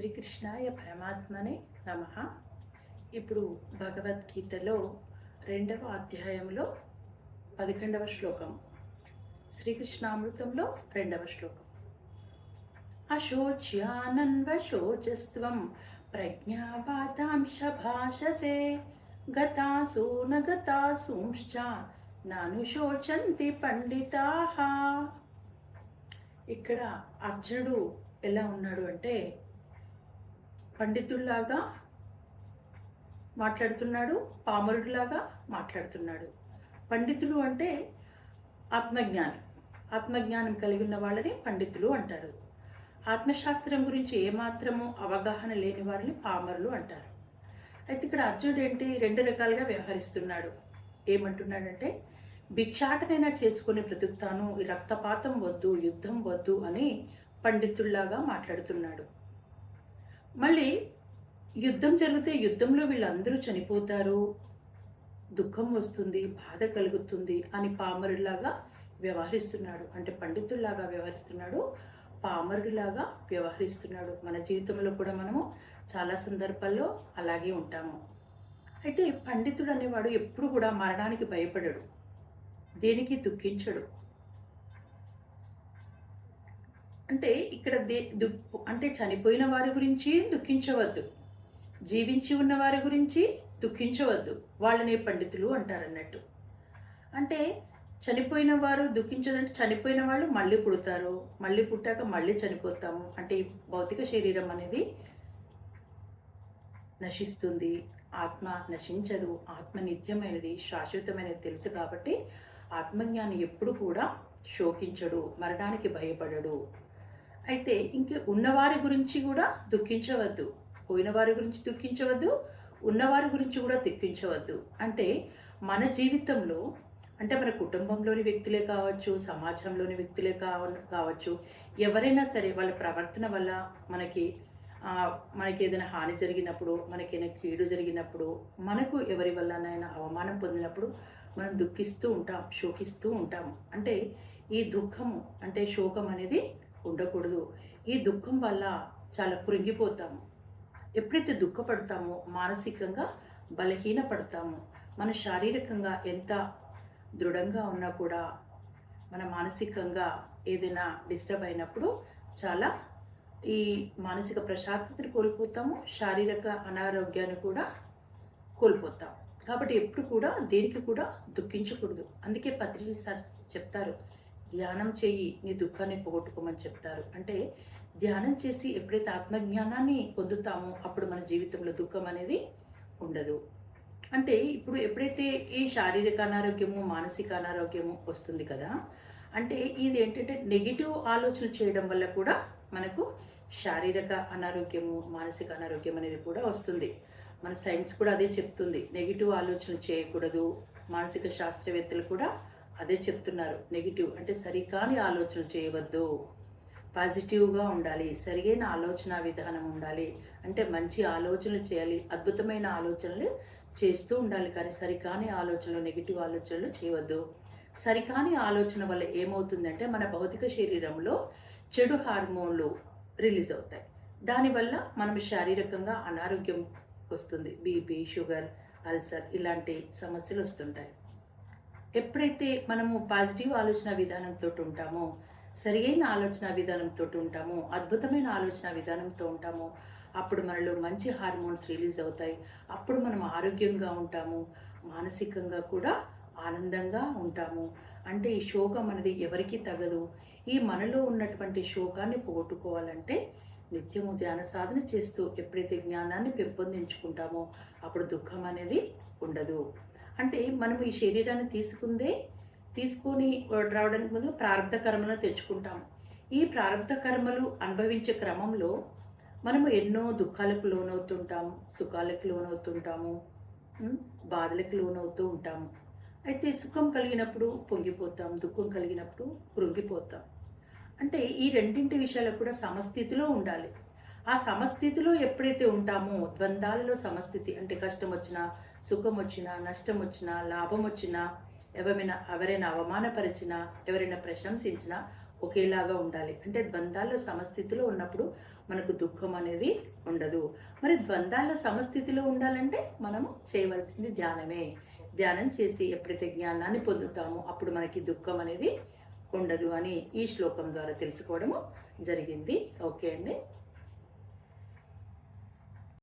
శ్రీకృష్ణాయ పరమాత్మనే నమః. ఇప్పుడు భగవద్గీతలో 2వ అధ్యాయంలో 11వ శ్లోకం, శ్రీకృష్ణామృతంలో 2వ శ్లోకం. అశోచ్యానన్వశోచస్త్వం ప్రజ్ఞావాదాంశ భాషసే గతాసు నగతాసూంశ్చ నానుశోచంతి పండితాః. ఇక్కడ అర్జునుడు ఎలా ఉన్నాడు అంటే పండితుల్లాగా మాట్లాడుతున్నాడు, పామరుడిలాగా మాట్లాడుతున్నాడు. పండితులు అంటే ఆత్మజ్ఞానం కలిగి ఉన్న వాళ్ళని పండితులు అంటారు. ఆత్మశాస్త్రం గురించి ఏమాత్రము అవగాహన లేని వారిని పామరులు అంటారు. అయితే ఇక్కడ అర్జునుడు ఏంటి, 2 రకాలుగా వ్యవహరిస్తున్నాడు. ఏమంటున్నాడంటే భిక్షాటనైనా చేసుకుని బ్రతుకుతాను, ఈ రక్తపాతం వద్దు, యుద్ధం వద్దు అని పండితుల్లాగా మాట్లాడుతున్నాడు. మళ్ళీ యుద్ధం జరిగితే యుద్ధంలో వీళ్ళందరూ చనిపోతారు, దుఃఖం వస్తుంది, బాధ కలుగుతుంది అని పామరుడిలాగా వ్యవహరిస్తున్నాడు. అంటే పండితుల్లాగా వ్యవహరిస్తున్నాడు, పామరుడిలాగా వ్యవహరిస్తున్నాడు. మన జీవితంలో కూడా మనము చాలా సందర్భాల్లో అలాగే ఉంటాము. అయితే పండితుడు అనేవాడు ఎప్పుడు కూడా మరణానికి భయపడడు, దేనికి దుఃఖించడు. అంటే ఇక్కడ అంటే చనిపోయిన వారి గురించి దుఃఖించవద్దు, జీవించి ఉన్న వారి గురించి దుఃఖించవద్దు, వాళ్ళని పండితులు అంటారన్నట్టు. అంటే చనిపోయిన వారు దుఃఖించదంటే చనిపోయిన వాళ్ళు మళ్ళీ పుడతారు, మళ్ళీ పుట్టాక మళ్ళీ చనిపోతాము. అంటే ఈ భౌతిక శరీరం అనేది నశిస్తుంది, ఆత్మ నశించదు, ఆత్మ నిత్యమైనది, శాశ్వతమైనది తెలుసు. కాబట్టి ఆత్మజ్ఞాని ఎప్పుడు కూడా శోకించడు, మరణానికి భయపడడు. అయితే ఇంక ఉన్నవారి గురించి కూడా దుఃఖించవద్దు, పోయిన వారి గురించి దుఃఖించవద్దు, ఉన్నవారి గురించి కూడా దుఃఖించవద్దు. అంటే మన జీవితంలో, అంటే మన కుటుంబంలోని వ్యక్తులే కావచ్చు, సమాజంలోని వ్యక్తులే కావచ్చు, ఎవరైనా సరే వాళ్ళ ప్రవర్తన వల్ల మనకి ఏదైనా హాని జరిగినప్పుడు, మనకైనా కీడు జరిగినప్పుడు, మనకు ఎవరి వల్లనైనా అవమానం పొందినప్పుడు మనం దుఃఖిస్తూ ఉంటాం, శోకిస్తూ ఉంటాము. అంటే ఈ దుఃఖము అంటే శోకం అనేది ఉండకూడదు. ఈ దుఃఖం వల్ల చాలా కృంగిపోతాము. ఎప్పుడైతే దుఃఖపడతామో మానసికంగా బలహీనపడతాము. మన శారీరకంగా ఎంత దృఢంగా ఉన్నా కూడా మన మానసికంగా ఏదైనా డిస్టర్బ్ అయినప్పుడు చాలా ఈ మానసిక ప్రశాంతతను కోల్పోతాము, శారీరక అనారోగ్యాన్ని కూడా కోల్పోతాం. కాబట్టి ఎప్పుడు కూడా దేనికి కూడా దుఃఖించకూడదు. అందుకే పత్రిజీ సార్ చెప్తారు, ధ్యానం చేయి, నీ దుఃఖాన్ని పోగొట్టుకోమని చెప్తారు. అంటే ధ్యానం చేసి ఎప్పుడైతే ఆత్మజ్ఞానాన్ని పొందుతామో అప్పుడు మన జీవితంలో దుఃఖం అనేది ఉండదు. అంటే ఇప్పుడు ఎప్పుడైతే ఈ శారీరక అనారోగ్యము, మానసిక అనారోగ్యము వస్తుంది కదా, అంటే ఇది ఏంటంటే నెగిటివ్ ఆలోచన చేయడం వల్ల కూడా మనకు శారీరక అనారోగ్యము, మానసిక అనారోగ్యం అనేది కూడా వస్తుంది. మన సైన్స్ కూడా అదే చెప్తుంది, నెగిటివ్ ఆలోచన చేయకూడదు. మానసిక శాస్త్రవేత్తలు కూడా అదే చెప్తున్నారు, నెగిటివ్ అంటే సరికాని ఆలోచనలు చేయవద్దు, పాజిటివ్గా ఉండాలి, సరిగైన ఆలోచన విధానం ఉండాలి. అంటే మంచి ఆలోచనలు చేయాలి, అద్భుతమైన ఆలోచనలు చేస్తూ ఉండాలి. కానీ సరికాని ఆలోచనలు, నెగిటివ్ ఆలోచనలు చేయవద్దు. సరికాని ఆలోచన వల్ల ఏమవుతుందంటే మన భౌతిక శరీరంలో చెడు హార్మోన్లు రిలీజ్ అవుతాయి. దానివల్ల మనం శారీరకంగా అనారోగ్యం వస్తుంది, బీపీ, షుగర్, అల్సర్ ఇలాంటి సమస్యలు వస్తుంటాయి. ఎప్పుడైతే మనము పాజిటివ్ ఆలోచన విధానంతో ఉంటామో, సరియైన ఆలోచన విధానంతో ఉంటామో, అద్భుతమైన ఆలోచన విధానంతో ఉంటామో అప్పుడు మనలో మంచి హార్మోన్స్ రిలీజ్ అవుతాయి. అప్పుడు మనం ఆరోగ్యంగా ఉంటాము, మానసికంగా కూడా ఆనందంగా ఉంటాము. అంటే ఈ శోకం అనేది ఎవరికీ తగదు. ఈ మనలో ఉన్నటువంటి శోకాన్ని పోగొట్టుకోవాలంటే నిత్యము ధ్యాన సాధన చేస్తూ ఎప్పుడైతే జ్ఞానాన్ని పెంపొందించుకుంటామో అప్పుడు దుఃఖం అనేది ఉండదు. అంటే మనము ఈ శరీరాన్ని తీసుకొని రావడానికి ముందు ప్రారంధ కర్మలను తెచ్చుకుంటాము. ఈ ప్రారంధ కర్మలు అనుభవించే క్రమంలో మనము ఎన్నో దుఃఖాలకు లోనవుతుంటాము, సుఖాలకు లోనవుతుంటాము, బాధలకు లోనవుతూ ఉంటాము. అయితే సుఖం కలిగినప్పుడు పొంగిపోతాం, దుఃఖం కలిగినప్పుడు కృంగిపోతాం. అంటే ఈ రెండింటి విషయాలు కూడా సమస్థితిలో ఉండాలి. ఆ సమస్థితిలో ఎప్పుడైతే ఉంటామో, ద్వంద్వాలలో సమస్థితి అంటే కష్టం వచ్చినా, సుఖం వచ్చినా, నష్టం వచ్చినా, లాభం వచ్చినా, ఎవరైనా అవమానపరిచినా, ఎవరైనా ప్రశంసించినా ఒకేలాగా ఉండాలి. అంటే ద్వంద్వాల్లో సమస్థితిలో ఉన్నప్పుడు మనకు దుఃఖం అనేది ఉండదు. మరి ద్వంద్వాల సమస్థితిలో ఉండాలంటే మనము చేయవలసింది ధ్యానమే. ధ్యానం చేసి ఎప్పుడైతే జ్ఞానాన్ని పొందుతామో అప్పుడు మనకి దుఃఖం అనేది ఉండదు అని ఈ శ్లోకం ద్వారా తెలుసుకోవడము జరిగింది. ఓకే అండి.